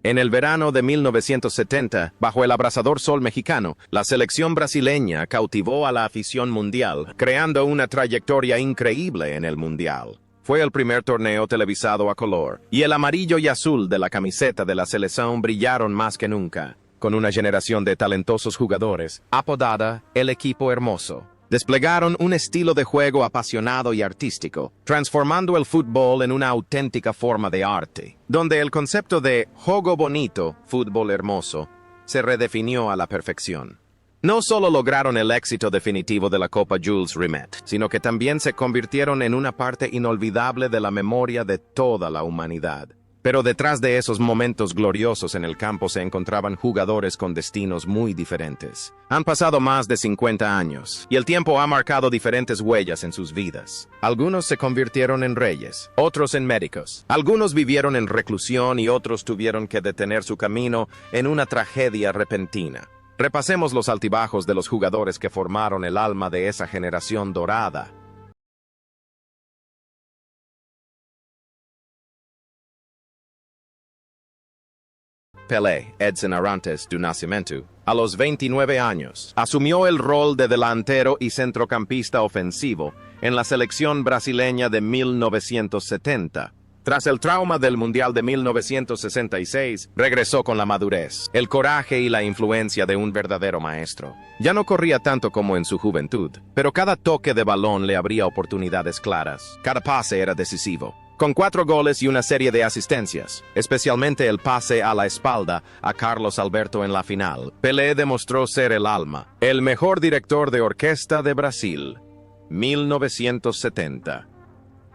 En el verano de 1970, bajo el abrasador sol mexicano, la selección brasileña cautivó a la afición mundial, creando una trayectoria increíble en el mundial. Fue el primer torneo televisado a color, y el amarillo y azul de la camiseta de la selección brillaron más que nunca, con una generación de talentosos jugadores, apodada el equipo hermoso. Desplegaron un estilo de juego apasionado y artístico, transformando el fútbol en una auténtica forma de arte, donde el concepto de juego bonito, fútbol hermoso, se redefinió a la perfección. No solo lograron el éxito definitivo de la Copa Jules Rimet, sino que también se convirtieron en una parte inolvidable de la memoria de toda la humanidad. Pero detrás de esos momentos gloriosos en el campo se encontraban jugadores con destinos muy diferentes. Han pasado más de 50 años, y el tiempo ha marcado diferentes huellas en sus vidas. Algunos se convirtieron en reyes, otros en médicos. Algunos vivieron en reclusión y otros tuvieron que detener su camino en una tragedia repentina. Repasemos los altibajos de los jugadores que formaron el alma de esa generación dorada. Pelé, Edson Arantes do Nascimento, a los 29 años, asumió el rol de delantero y centrocampista ofensivo en la selección brasileña de 1970. Tras el trauma del Mundial de 1966, regresó con la madurez, el coraje y la influencia de un verdadero maestro. Ya no corría tanto como en su juventud, pero cada toque de balón le abría oportunidades claras. Cada pase era decisivo. Con 4 goles y una serie de asistencias, especialmente el pase a la espalda a Carlos Alberto en la final, Pelé demostró ser el alma, el mejor director de orquesta de Brasil. 1970.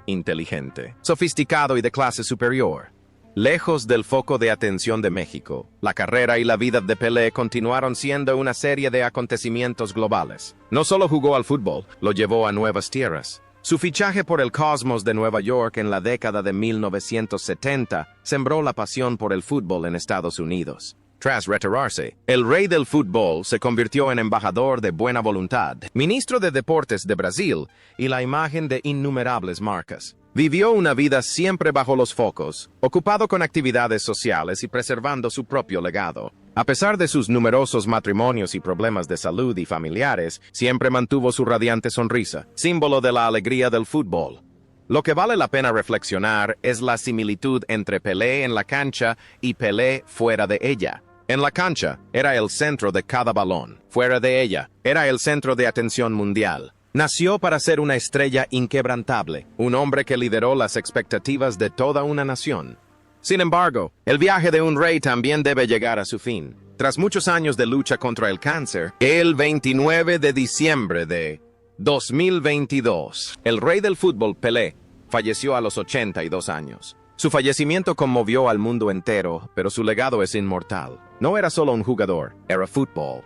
Inteligente, sofisticado y de clase superior. Lejos del foco de atención de México, la carrera y la vida de Pelé continuaron siendo una serie de acontecimientos globales. No solo jugó al fútbol, lo llevó a nuevas tierras. Su fichaje por el Cosmos de Nueva York en la década de 1970 sembró la pasión por el fútbol en Estados Unidos. Tras retirarse, el rey del fútbol se convirtió en embajador de buena voluntad, ministro de Deportes de Brasil y la imagen de innumerables marcas. Vivió una vida siempre bajo los focos, ocupado con actividades sociales y preservando su propio legado. A pesar de sus numerosos matrimonios y problemas de salud y familiares, siempre mantuvo su radiante sonrisa, símbolo de la alegría del fútbol. Lo que vale la pena reflexionar es la similitud entre Pelé en la cancha y Pelé fuera de ella. En la cancha, era el centro de cada balón. Fuera de ella, era el centro de atención mundial. Nació para ser una estrella inquebrantable, un hombre que lideró las expectativas de toda una nación. Sin embargo, el viaje de un rey también debe llegar a su fin. Tras muchos años de lucha contra el cáncer, el 29 de diciembre de 2022, el rey del fútbol Pelé falleció a los 82 años. Su fallecimiento conmovió al mundo entero, pero su legado es inmortal. No era solo un jugador, era fútbol.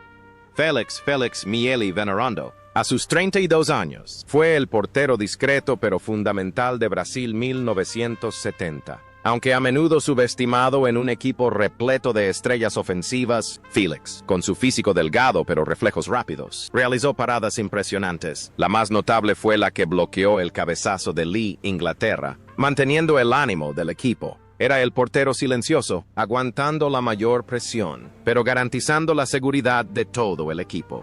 Félix Mieli Venerando, a sus 32 años, fue el portero discreto pero fundamental de Brasil 1970. Aunque a menudo subestimado en un equipo repleto de estrellas ofensivas, Félix, con su físico delgado pero reflejos rápidos, realizó paradas impresionantes. La más notable fue la que bloqueó el cabezazo de Lee, Inglaterra, manteniendo el ánimo del equipo. Era el portero silencioso, aguantando la mayor presión, pero garantizando la seguridad de todo el equipo.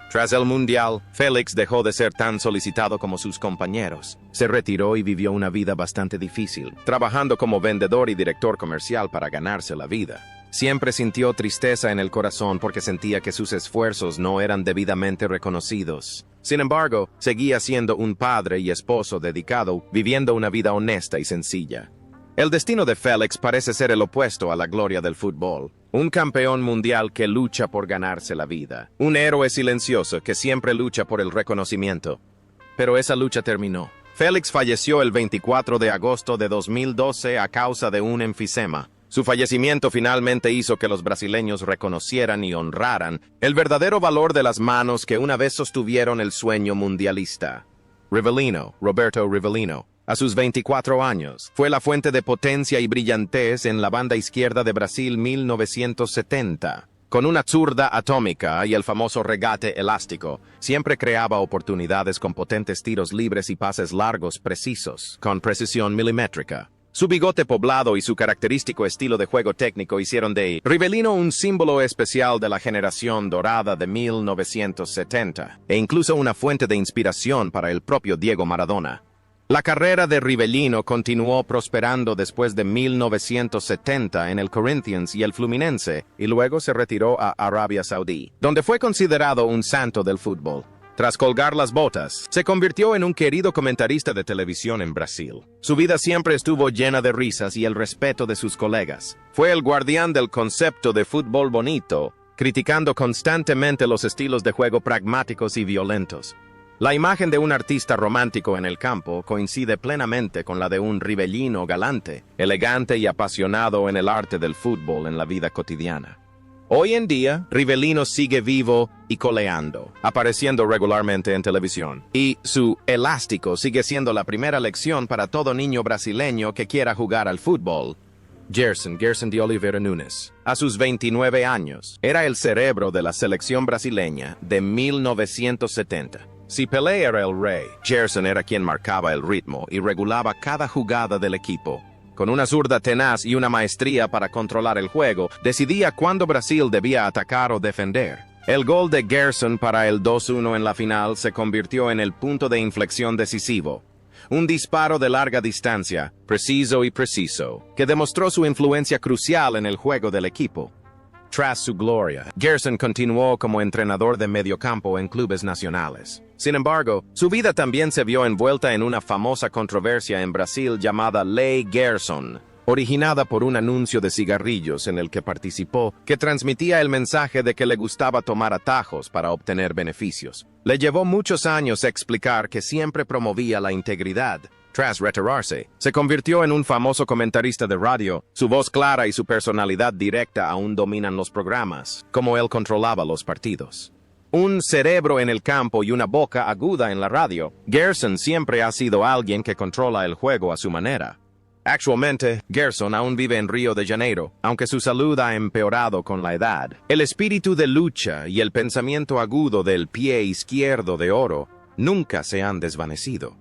Tras el Mundial, Félix dejó de ser tan solicitado como sus compañeros. Se retiró y vivió una vida bastante difícil, trabajando como vendedor y director comercial para ganarse la vida. Siempre sintió tristeza en el corazón porque sentía que sus esfuerzos no eran debidamente reconocidos. Sin embargo, seguía siendo un padre y esposo dedicado, viviendo una vida honesta y sencilla. El destino de Félix parece ser el opuesto a la gloria del fútbol. Un campeón mundial que lucha por ganarse la vida. Un héroe silencioso que siempre lucha por el reconocimiento. Pero esa lucha terminó. Félix falleció el 24 de agosto de 2012 a causa de un enfisema. Su fallecimiento finalmente hizo que los brasileños reconocieran y honraran el verdadero valor de las manos que una vez sostuvieron el sueño mundialista. Rivellino, Roberto Rivellino, a sus 24 años, fue la fuente de potencia y brillantez en la banda izquierda de Brasil 1970. Con una zurda atómica y el famoso regate elástico, siempre creaba oportunidades con potentes tiros libres y pases largos precisos, con precisión milimétrica. Su bigote poblado y su característico estilo de juego técnico hicieron de Rivellino un símbolo especial de la generación dorada de 1970, e incluso una fuente de inspiración para el propio Diego Maradona. La carrera de Rivellino continuó prosperando después de 1970 en el Corinthians y el Fluminense, y luego se retiró a Arabia Saudí, donde fue considerado un santo del fútbol. Tras colgar las botas, se convirtió en un querido comentarista de televisión en Brasil. Su vida siempre estuvo llena de risas y el respeto de sus colegas. Fue el guardián del concepto de fútbol bonito, criticando constantemente los estilos de juego pragmáticos y violentos. La imagen de un artista romántico en el campo coincide plenamente con la de un Rivellino galante, elegante y apasionado en el arte del fútbol en la vida cotidiana. Hoy en día, Rivellino sigue vivo y coleando, apareciendo regularmente en televisión. Y su elástico sigue siendo la primera lección para todo niño brasileño que quiera jugar al fútbol. Gerson de Oliveira Nunes, a sus 29 años, era el cerebro de la selección brasileña de 1970. Si Pelé era el rey, Gerson era quien marcaba el ritmo y regulaba cada jugada del equipo. Con una zurda tenaz y una maestría para controlar el juego, decidía cuándo Brasil debía atacar o defender. El gol de Gerson para el 2-1 en la final se convirtió en el punto de inflexión decisivo. Un disparo de larga distancia, preciso, que demostró su influencia crucial en el juego del equipo. Tras su gloria, Gerson continuó como entrenador de mediocampo en clubes nacionales. Sin embargo, su vida también se vio envuelta en una famosa controversia en Brasil llamada Ley Gerson, originada por un anuncio de cigarrillos en el que participó, que transmitía el mensaje de que le gustaba tomar atajos para obtener beneficios. Le llevó muchos años explicar que siempre promovía la integridad. Tras retirarse, se convirtió en un famoso comentarista de radio. Su voz clara y su personalidad directa aún dominan los programas, como él controlaba los partidos. Un cerebro en el campo y una boca aguda en la radio, Gerson siempre ha sido alguien que controla el juego a su manera. Actualmente, Gerson aún vive en Río de Janeiro, aunque su salud ha empeorado con la edad. El espíritu de lucha y el pensamiento agudo del pie izquierdo de oro nunca se han desvanecido.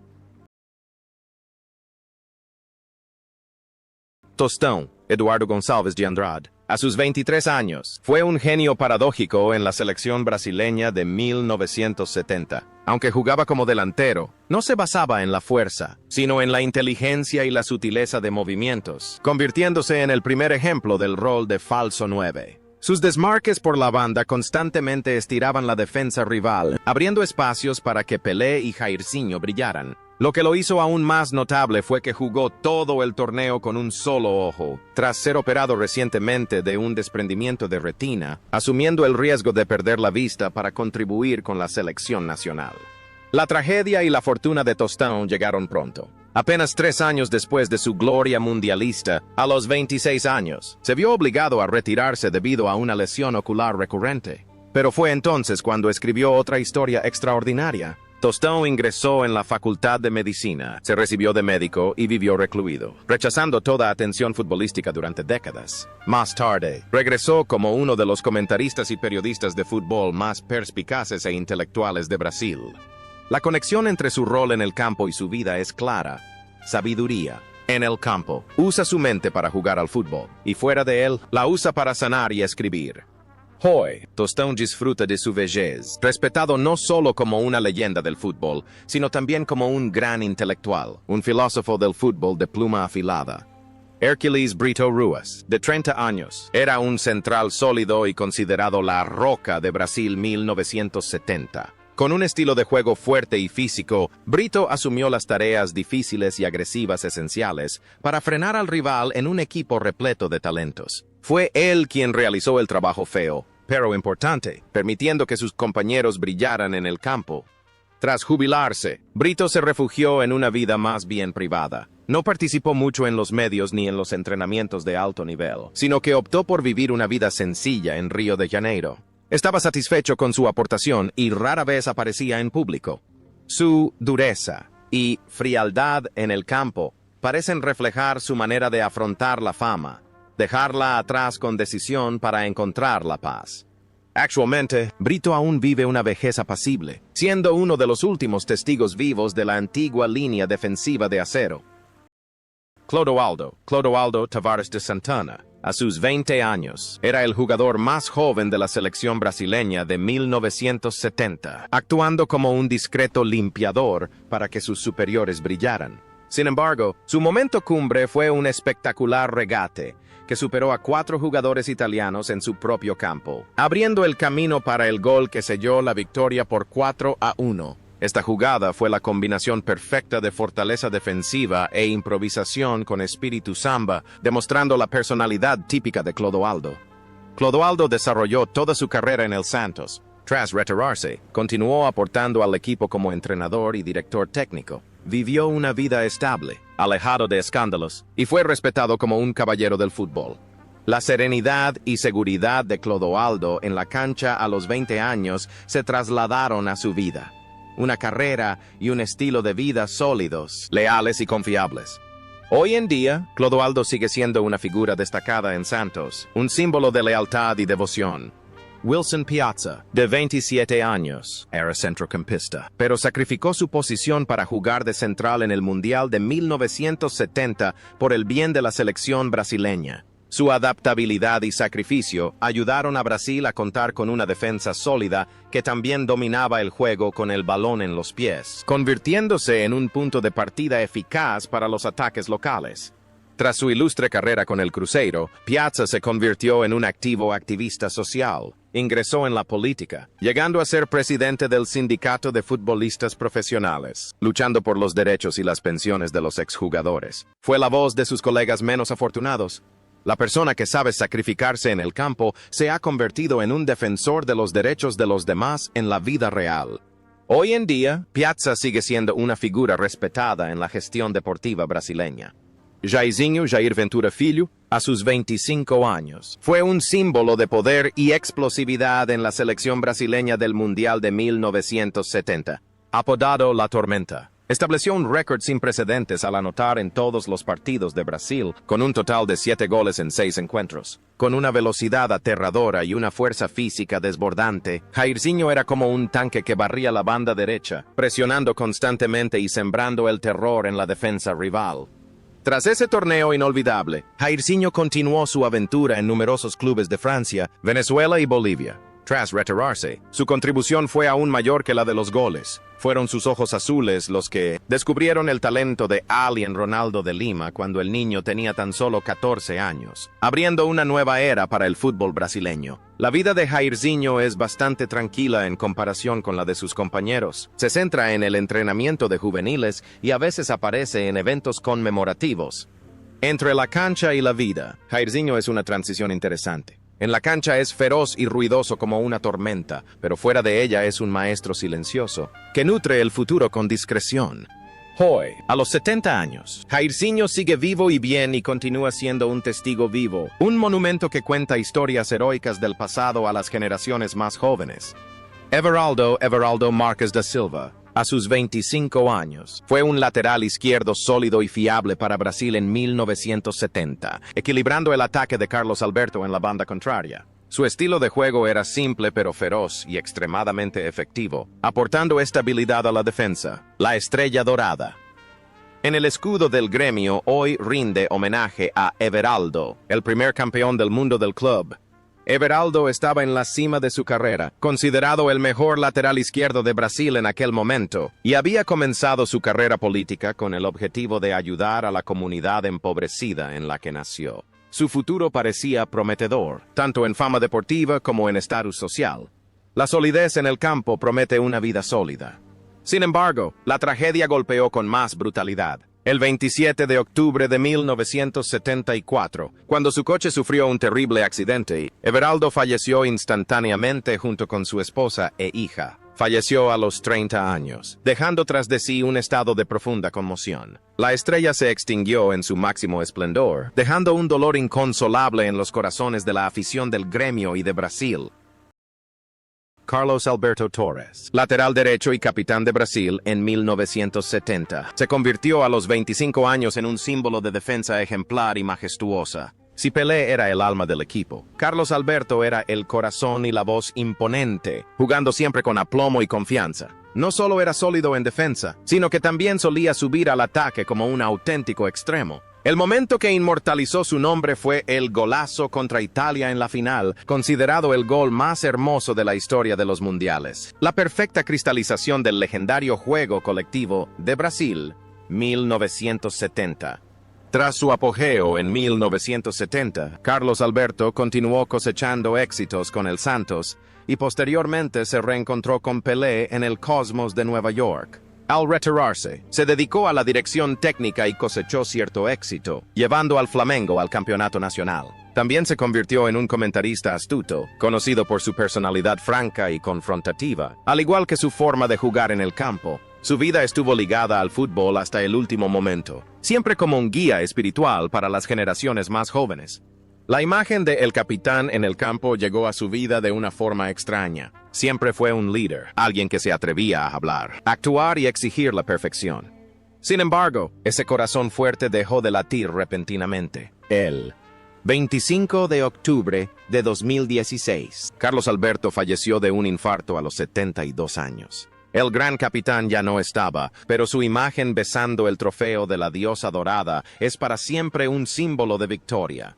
Tostão, Eduardo Gonçalves de Andrade. A sus 23 años, fue un genio paradójico en la selección brasileña de 1970. Aunque jugaba como delantero, no se basaba en la fuerza, sino en la inteligencia y la sutileza de movimientos, convirtiéndose en el primer ejemplo del rol de falso 9. Sus desmarques por la banda constantemente estiraban la defensa rival, abriendo espacios para que Pelé y Jairzinho brillaran. Lo que lo hizo aún más notable fue que jugó todo el torneo con un solo ojo, tras ser operado recientemente de un desprendimiento de retina, asumiendo el riesgo de perder la vista para contribuir con la selección nacional. La tragedia y la fortuna de Tostão llegaron pronto. Apenas 3 años después de su gloria mundialista, a los 26 años, se vio obligado a retirarse debido a una lesión ocular recurrente. Pero fue entonces cuando escribió otra historia extraordinaria. Tostão ingresó en la Facultad de Medicina, se recibió de médico y vivió recluido, rechazando toda atención futbolística durante décadas. Más tarde, regresó como uno de los comentaristas y periodistas de fútbol más perspicaces e intelectuales de Brasil. La conexión entre su rol en el campo y su vida es clara. Sabiduría. En el campo, usa su mente para jugar al fútbol, y fuera de él, la usa para sanar y escribir. Hoy, Tostão disfruta de su vejez, respetado no solo como una leyenda del fútbol, sino también como un gran intelectual, un filósofo del fútbol de pluma afilada. Hércules Brito Ruas, de 30 años, era un central sólido y considerado la roca de Brasil 1970. Con un estilo de juego fuerte y físico, Brito asumió las tareas difíciles y agresivas esenciales para frenar al rival en un equipo repleto de talentos. Fue él quien realizó el trabajo feo, pero importante, permitiendo que sus compañeros brillaran en el campo. Tras jubilarse, Brito se refugió en una vida más bien privada. No participó mucho en los medios ni en los entrenamientos de alto nivel, sino que optó por vivir una vida sencilla en Río de Janeiro. Estaba satisfecho con su aportación y rara vez aparecía en público. Su dureza y frialdad en el campo parecen reflejar su manera de afrontar la fama, dejarla atrás con decisión para encontrar la paz. Actualmente, Brito aún vive una vejez apacible, siendo uno de los últimos testigos vivos de la antigua línea defensiva de acero. Clodoaldo Tavares de Santana. A sus 20 años, era el jugador más joven de la selección brasileña de 1970, actuando como un discreto limpiador para que sus superiores brillaran. Sin embargo, su momento cumbre fue un espectacular regate que superó a 4 jugadores italianos en su propio campo, abriendo el camino para el gol que selló la victoria por 4-1. Esta jugada fue la combinación perfecta de fortaleza defensiva e improvisación con espíritu samba, demostrando la personalidad típica de Clodoaldo. Clodoaldo desarrolló toda su carrera en el Santos. Tras retirarse, continuó aportando al equipo como entrenador y director técnico. Vivió una vida estable, alejado de escándalos, y fue respetado como un caballero del fútbol. La serenidad y seguridad de Clodoaldo en la cancha a los 20 años se trasladaron a su vida. Una carrera y un estilo de vida sólidos, leales y confiables. Hoy en día, Clodoaldo sigue siendo una figura destacada en Santos, un símbolo de lealtad y devoción. Wilson Piazza, de 27 años, era centrocampista, pero sacrificó su posición para jugar de central en el Mundial de 1970 por el bien de la selección brasileña. Su adaptabilidad y sacrificio ayudaron a Brasil a contar con una defensa sólida que también dominaba el juego con el balón en los pies, convirtiéndose en un punto de partida eficaz para los ataques locales. Tras su ilustre carrera con el Cruzeiro, Piazza se convirtió en un activo activista social. Ingresó en la política, llegando a ser presidente del Sindicato de Futbolistas Profesionales, luchando por los derechos y las pensiones de los exjugadores. Fue la voz de sus colegas menos afortunados. La persona que sabe sacrificarse en el campo se ha convertido en un defensor de los derechos de los demás en la vida real. Hoy en día, Piazza sigue siendo una figura respetada en la gestión deportiva brasileña. Jair Ventura Filho, a sus 25 años, fue un símbolo de poder y explosividad en la selección brasileña del Mundial de 1970. Apodado La Tormenta, estableció un récord sin precedentes al anotar en todos los partidos de Brasil, con un total de 7 goles en 6 encuentros. Con una velocidad aterradora y una fuerza física desbordante, Jairzinho era como un tanque que barría la banda derecha, presionando constantemente y sembrando el terror en la defensa rival. Tras ese torneo inolvidable, Jairzinho continuó su aventura en numerosos clubes de Francia, Venezuela y Bolivia. Tras retirarse, su contribución fue aún mayor que la de los goles. Fueron sus ojos azules los que descubrieron el talento de Alien Ronaldo de Lima cuando el niño tenía tan solo 14 años, abriendo una nueva era para el fútbol brasileño. La vida de Jairzinho es bastante tranquila en comparación con la de sus compañeros. Se centra en el entrenamiento de juveniles y a veces aparece en eventos conmemorativos. Entre la cancha y la vida, Jairzinho es una transición interesante. En la cancha es feroz y ruidoso como una tormenta, pero fuera de ella es un maestro silencioso, que nutre el futuro con discreción. Hoy, a los 70 años, Jairzinho sigue vivo y bien y continúa siendo un testigo vivo, un monumento que cuenta historias heroicas del pasado a las generaciones más jóvenes. Everaldo Marques da Silva, a sus 25 años, fue un lateral izquierdo sólido y fiable para Brasil en 1970, equilibrando el ataque de Carlos Alberto en la banda contraria. Su estilo de juego era simple pero feroz y extremadamente efectivo, aportando estabilidad a la defensa. La estrella dorada. En el escudo del gremio hoy rinde homenaje a Everaldo, el primer campeón del mundo del club. Everaldo estaba en la cima de su carrera, considerado el mejor lateral izquierdo de Brasil en aquel momento, y había comenzado su carrera política con el objetivo de ayudar a la comunidad empobrecida en la que nació. Su futuro parecía prometedor, tanto en fama deportiva como en estatus social. La solidez en el campo promete una vida sólida. Sin embargo, la tragedia golpeó con más brutalidad. El 27 de octubre de 1974, cuando su coche sufrió un terrible accidente, Everaldo falleció instantáneamente junto con su esposa e hija. Falleció a los 30 años, dejando tras de sí un estado de profunda conmoción. La estrella se extinguió en su máximo esplendor, dejando un dolor inconsolable en los corazones de la afición del gremio y de Brasil. Carlos Alberto Torres, lateral derecho y capitán de Brasil en 1970, se convirtió a los 25 años en un símbolo de defensa ejemplar y majestuosa. Si Pelé era el alma del equipo, Carlos Alberto era el corazón y la voz imponente, jugando siempre con aplomo y confianza. No solo era sólido en defensa, sino que también solía subir al ataque como un auténtico extremo. El momento que inmortalizó su nombre fue el golazo contra Italia en la final, considerado el gol más hermoso de la historia de los mundiales. La perfecta cristalización del legendario juego colectivo de Brasil, 1970. Tras su apogeo en 1970, Carlos Alberto continuó cosechando éxitos con el Santos y posteriormente se reencontró con Pelé en el Cosmos de Nueva York. Al retirarse, se dedicó a la dirección técnica y cosechó cierto éxito, llevando al Flamengo al campeonato nacional. También se convirtió en un comentarista astuto, conocido por su personalidad franca y confrontativa, al igual que su forma de jugar en el campo. Su vida estuvo ligada al fútbol hasta el último momento, siempre como un guía espiritual para las generaciones más jóvenes. La imagen de el capitán en el campo llegó a su vida de una forma extraña. Siempre fue un líder, alguien que se atrevía a hablar, actuar y exigir la perfección. Sin embargo, ese corazón fuerte dejó de latir repentinamente. El 25 de octubre de 2016, Carlos Alberto falleció de un infarto a los 72 años. El gran capitán ya no estaba, pero su imagen besando el trofeo de la diosa dorada es para siempre un símbolo de victoria.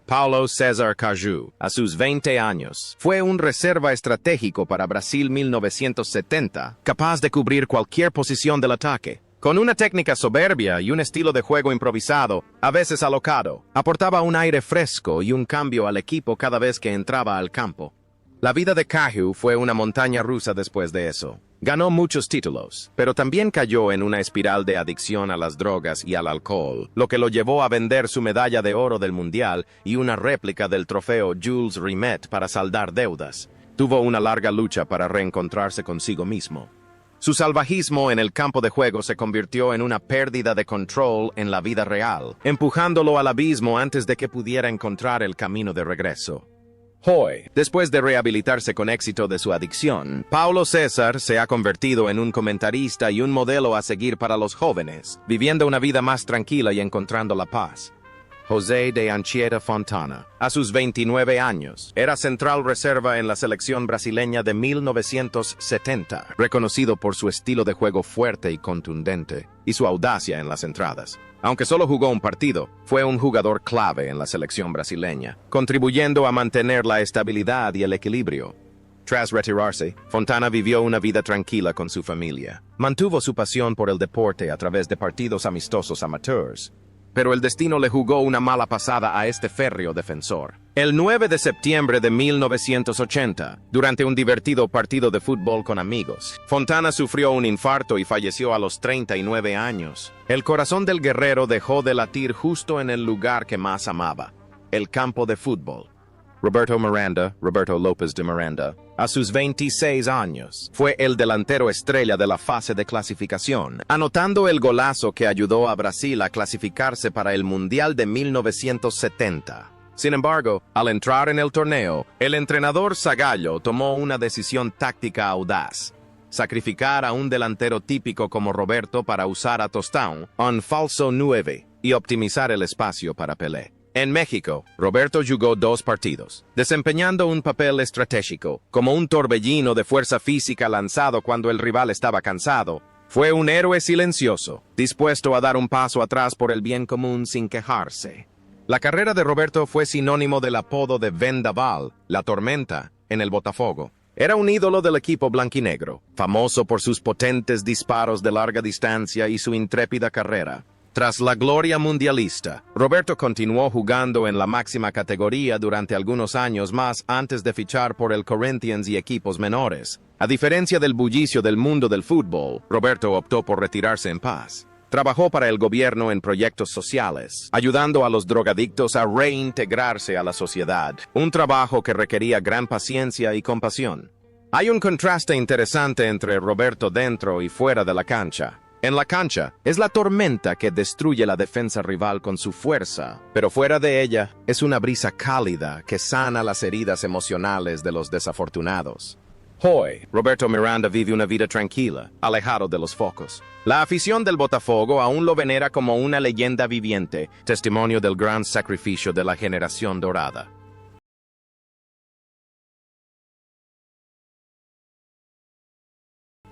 Paulo César Caju, a sus 20 años, fue un reserva estratégico para Brasil 1970, capaz de cubrir cualquier posición del ataque. Con una técnica soberbia y un estilo de juego improvisado, a veces alocado, aportaba un aire fresco y un cambio al equipo cada vez que entraba al campo. La vida de Caju fue una montaña rusa después de eso. Ganó muchos títulos, pero también cayó en una espiral de adicción a las drogas y al alcohol, lo que lo llevó a vender su medalla de oro del Mundial y una réplica del trofeo Jules Rimet para saldar deudas. Tuvo una larga lucha para reencontrarse consigo mismo. Su salvajismo en el campo de juego se convirtió en una pérdida de control en la vida real, empujándolo al abismo antes de que pudiera encontrar el camino de regreso. Hoy, después de rehabilitarse con éxito de su adicción, Paulo César se ha convertido en un comentarista y un modelo a seguir para los jóvenes, viviendo una vida más tranquila y encontrando la paz. José de Anchieta Fontana, a sus 29 años, era central reserva en la selección brasileña de 1970, reconocido por su estilo de juego fuerte y contundente, y su audacia en las entradas. Aunque solo jugó un partido, fue un jugador clave en la selección brasileña, contribuyendo a mantener la estabilidad y el equilibrio. Tras retirarse, Fontana vivió una vida tranquila con su familia. Mantuvo su pasión por el deporte a través de partidos amistosos amateurs, pero el destino le jugó una mala pasada a este férreo defensor. El 9 de septiembre de 1980, durante un divertido partido de fútbol con amigos, Fontana sufrió un infarto y falleció a los 39 años. El corazón del guerrero dejó de latir justo en el lugar que más amaba, el campo de fútbol. Roberto López de Miranda, a sus 26 años, fue el delantero estrella de la fase de clasificación, anotando el golazo que ayudó a Brasil a clasificarse para el Mundial de 1970. Sin embargo, al entrar en el torneo, el entrenador Zagallo tomó una decisión táctica audaz: sacrificar a un delantero típico como Roberto para usar a Tostão, un falso 9, y optimizar el espacio para Pelé. En México, Roberto jugó 2 partidos, desempeñando un papel estratégico, como un torbellino de fuerza física lanzado cuando el rival estaba cansado. Fue un héroe silencioso, dispuesto a dar un paso atrás por el bien común sin quejarse. La carrera de Roberto fue sinónimo del apodo de Vendaval, la tormenta, en el Botafogo. Era un ídolo del equipo blanquinegro, famoso por sus potentes disparos de larga distancia y su intrépida carrera. Tras la gloria mundialista, Roberto continuó jugando en la máxima categoría durante algunos años más antes de fichar por el Corinthians y equipos menores. A diferencia del bullicio del mundo del fútbol, Roberto optó por retirarse en paz. Trabajó para el gobierno en proyectos sociales, ayudando a los drogadictos a reintegrarse a la sociedad, un trabajo que requería gran paciencia y compasión. Hay un contraste interesante entre Roberto dentro y fuera de la cancha. En la cancha, es la tormenta que destruye la defensa rival con su fuerza, pero fuera de ella, es una brisa cálida que sana las heridas emocionales de los desafortunados. Hoy, Roberto Miranda vive una vida tranquila, alejado de los focos. La afición del Botafogo aún lo venera como una leyenda viviente, testimonio del gran sacrificio de la generación dorada.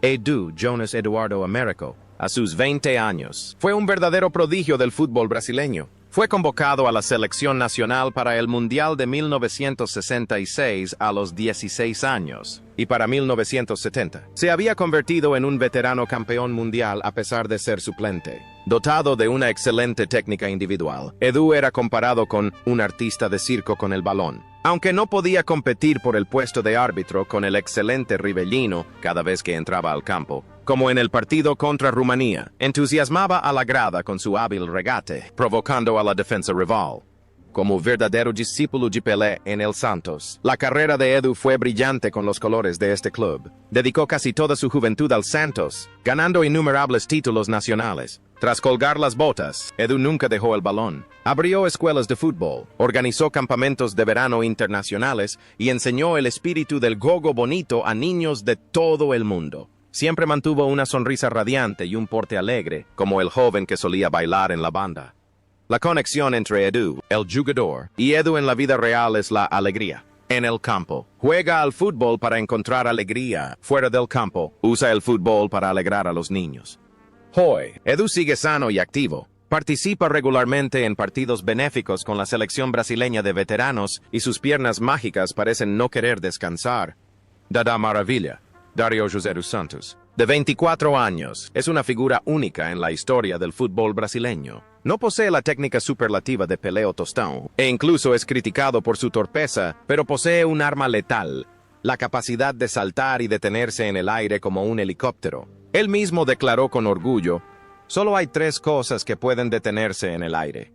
Edu Jonas Eduardo Américo, a sus 20 años, fue un verdadero prodigio del fútbol brasileño. Fue convocado a la selección nacional para el Mundial de 1966 a los 16 años, y para 1970 se había convertido en un veterano campeón mundial a pesar de ser suplente. Dotado de una excelente técnica individual, Edu era comparado con un artista de circo con el balón. Aunque no podía competir por el puesto de árbitro con el excelente Rivellino cada vez que entraba al campo, como en el partido contra Rumanía, entusiasmaba a la grada con su hábil regate, provocando a la defensa rival. Como verdadero discípulo de Pelé en el Santos, la carrera de Edu fue brillante con los colores de este club. Dedicó casi toda su juventud al Santos, ganando innumerables títulos nacionales. Tras colgar las botas, Edu nunca dejó el balón. Abrió escuelas de fútbol, organizó campamentos de verano internacionales y enseñó el espíritu del gogo bonito a niños de todo el mundo. Siempre mantuvo una sonrisa radiante y un porte alegre, como el joven que solía bailar en la banda. La conexión entre Edu, el jugador, y Edu en la vida real es la alegría. En el campo, juega al fútbol para encontrar alegría. Fuera del campo, usa el fútbol para alegrar a los niños. Hoy, Edu sigue sano y activo. Participa regularmente en partidos benéficos con la selección brasileña de veteranos y sus piernas mágicas parecen no querer descansar. Dada Maravilla, Dario José dos Santos, de 24 años, es una figura única en la historia del fútbol brasileño. No posee la técnica superlativa de Pelé o Tostão, e incluso es criticado por su torpeza, pero posee un arma letal, la capacidad de saltar y detenerse en el aire como un helicóptero. Él mismo declaró con orgullo: solo hay 3 cosas que pueden detenerse en el aire: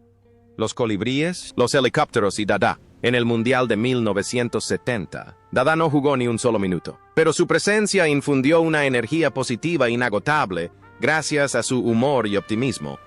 los colibríes, los helicópteros y Dada. En el Mundial de 1970, Dada no jugó ni un solo minuto, pero su presencia infundió una energía positiva inagotable gracias a su humor y optimismo.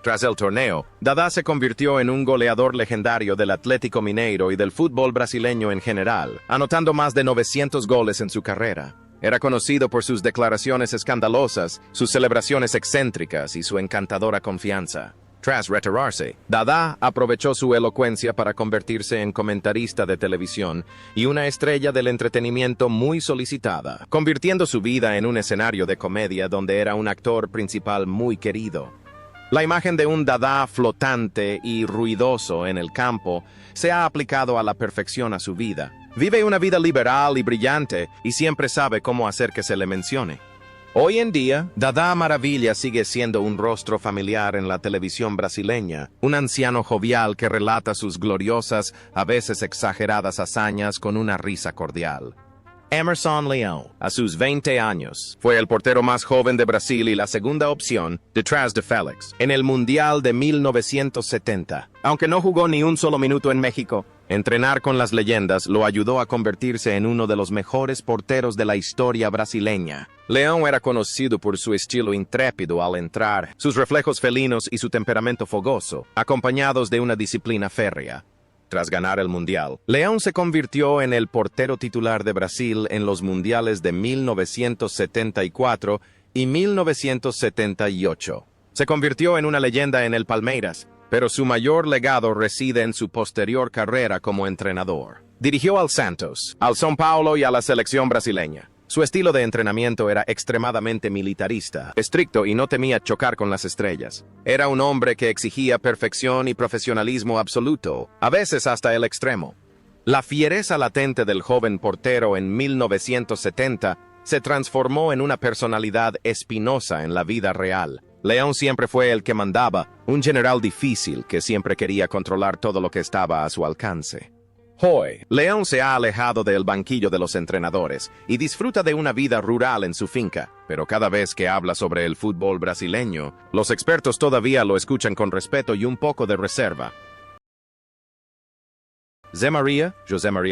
Tras el torneo, Dada se convirtió en un goleador legendario del Atlético Mineiro y del fútbol brasileño en general, anotando más de 900 goles en su carrera. Era conocido por sus declaraciones escandalosas, sus celebraciones excéntricas y su encantadora confianza. Tras retirarse, Dada aprovechó su elocuencia para convertirse en comentarista de televisión y una estrella del entretenimiento muy solicitada, convirtiendo su vida en un escenario de comedia donde era un actor principal muy querido. La imagen de un Dada flotante y ruidoso en el campo se ha aplicado a la perfección a su vida. Vive una vida liberal y brillante y siempre sabe cómo hacer que se le mencione. Hoy en día, Dada Maravilla sigue siendo un rostro familiar en la televisión brasileña, un anciano jovial que relata sus gloriosas, a veces exageradas hazañas con una risa cordial. Emerson Leão, a sus 20 años, fue el portero más joven de Brasil y la segunda opción, detrás de Félix, en el Mundial de 1970. Aunque no jugó ni un solo minuto en México, entrenar con las leyendas lo ayudó a convertirse en uno de los mejores porteros de la historia brasileña. Leão era conocido por su estilo intrépido al entrar, sus reflejos felinos y su temperamento fogoso, acompañados de una disciplina férrea. Tras ganar el Mundial, Leão se convirtió en el portero titular de Brasil en los Mundiales de 1974 y 1978. Se convirtió en una leyenda en el Palmeiras, pero su mayor legado reside en su posterior carrera como entrenador. Dirigió al Santos, al São Paulo y a la selección brasileña. Su estilo de entrenamiento era extremadamente militarista, estricto y no temía chocar con las estrellas. Era un hombre que exigía perfección y profesionalismo absoluto, a veces hasta el extremo. La fiereza latente del joven portero en 1970 se transformó en una personalidad espinosa en la vida real. Leão siempre fue el que mandaba, un general difícil que siempre quería controlar todo lo que estaba a su alcance. Hoy, Leão se ha alejado del banquillo de los entrenadores y disfruta de una vida rural en su finca, pero cada vez que habla sobre el fútbol brasileño, los expertos todavía lo escuchan con respeto y un poco de reserva. José María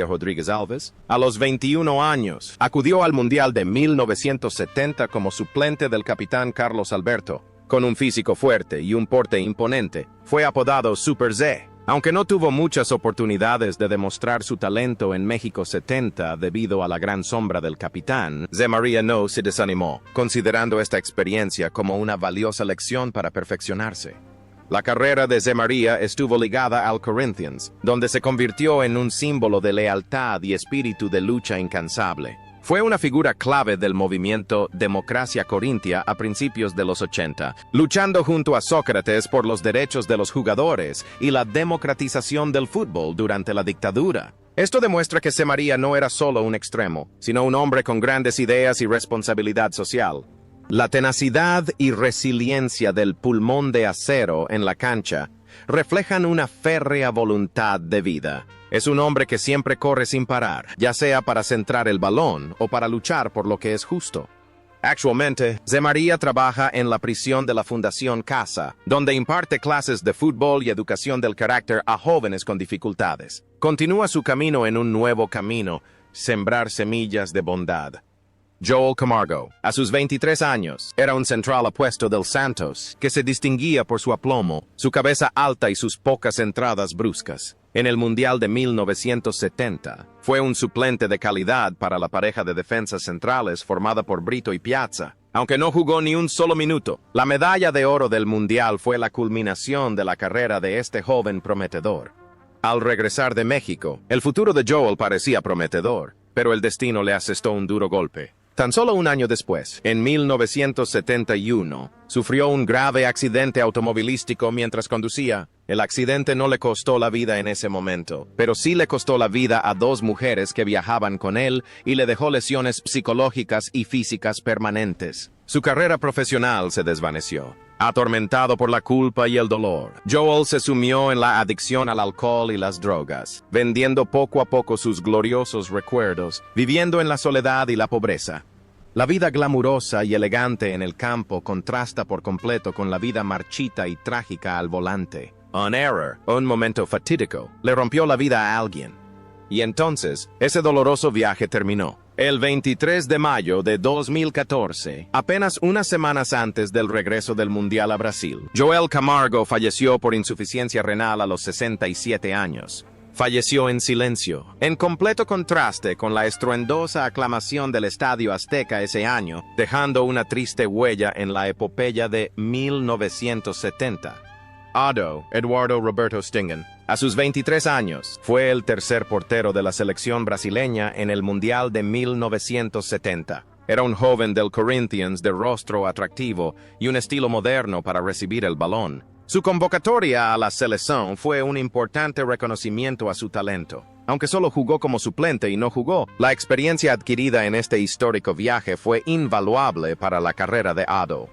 Rodríguez Alves, a los 21 años, acudió al Mundial de 1970 como suplente del capitán Carlos Alberto. Con un físico fuerte y un porte imponente, fue apodado Super Z. Aunque no tuvo muchas oportunidades de demostrar su talento en México 70 debido a la gran sombra del capitán, Zé María no se desanimó, considerando esta experiencia como una valiosa lección para perfeccionarse. La carrera de Zé María estuvo ligada al Corinthians, donde se convirtió en un símbolo de lealtad y espíritu de lucha incansable. Fue una figura clave del movimiento Democracia Corintia a principios de los 80, luchando junto a Sócrates por los derechos de los jugadores y la democratización del fútbol durante la dictadura. Esto demuestra que Semaría no era solo un extremo, sino un hombre con grandes ideas y responsabilidad social. La tenacidad y resiliencia del pulmón de acero en la cancha reflejan una férrea voluntad de vida. Es un hombre que siempre corre sin parar, ya sea para centrar el balón o para luchar por lo que es justo. Actualmente, Semaría trabaja en la prisión de la Fundación Casa, donde imparte clases de fútbol y educación del carácter a jóvenes con dificultades. Continúa su camino en un nuevo camino, sembrar semillas de bondad. Joel Camargo, a sus 23 años, era un central apuesto del Santos, que se distinguía por su aplomo, su cabeza alta y sus pocas entradas bruscas. En el Mundial de 1970, fue un suplente de calidad para la pareja de defensas centrales formada por Brito y Piazza. Aunque no jugó ni un solo minuto, la medalla de oro del Mundial fue la culminación de la carrera de este joven prometedor. Al regresar de México, el futuro de Joel parecía prometedor, pero el destino le asestó un duro golpe. Tan solo un año después, en 1971, sufrió un grave accidente automovilístico mientras conducía. El accidente no le costó la vida en ese momento, pero sí le costó la vida a 2 mujeres que viajaban con él y le dejó lesiones psicológicas y físicas permanentes. Su carrera profesional se desvaneció. Atormentado por la culpa y el dolor, Joel se sumió en la adicción al alcohol y las drogas, vendiendo poco a poco sus gloriosos recuerdos, viviendo en la soledad y la pobreza. La vida glamurosa y elegante en el campo contrasta por completo con la vida marchita y trágica al volante. Un error, un momento fatídico, le rompió la vida a alguien. Y entonces, ese doloroso viaje terminó. El 23 de mayo de 2014, apenas unas semanas antes del regreso del Mundial a Brasil, Joel Camargo falleció por insuficiencia renal a los 67 años. Falleció en silencio, en completo contraste con la estruendosa aclamación del Estadio Azteca ese año, dejando una triste huella en la epopeya de 1970. Otto Eduardo Roberto Stingen, a sus 23 años, fue el tercer portero de la selección brasileña en el Mundial de 1970. Era un joven del Corinthians de rostro atractivo y un estilo moderno para recibir el balón. Su convocatoria a la selección fue un importante reconocimiento a su talento. Aunque solo jugó como suplente y no jugó, la experiencia adquirida en este histórico viaje fue invaluable para la carrera de Otto.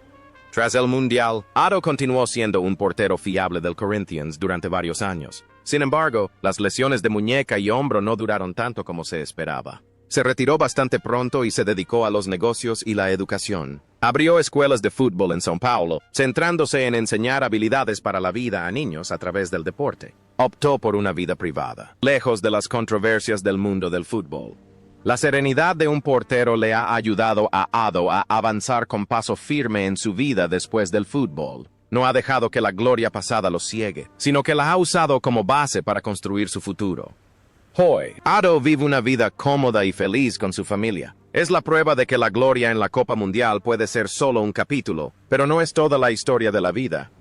Tras el Mundial, Otto continuó siendo un portero fiable del Corinthians durante varios años. Sin embargo, las lesiones de muñeca y hombro no duraron tanto como se esperaba. Se retiró bastante pronto y se dedicó a los negocios y la educación. Abrió escuelas de fútbol en São Paulo, centrándose en enseñar habilidades para la vida a niños a través del deporte. Optó por una vida privada, lejos de las controversias del mundo del fútbol. La serenidad de un portero le ha ayudado a Otto a avanzar con paso firme en su vida después del fútbol. No ha dejado que la gloria pasada lo ciegue, sino que la ha usado como base para construir su futuro. Hoy, Otto vive una vida cómoda y feliz con su familia. Es la prueba de que la gloria en la Copa Mundial puede ser solo un capítulo, pero no es toda la historia de la vida.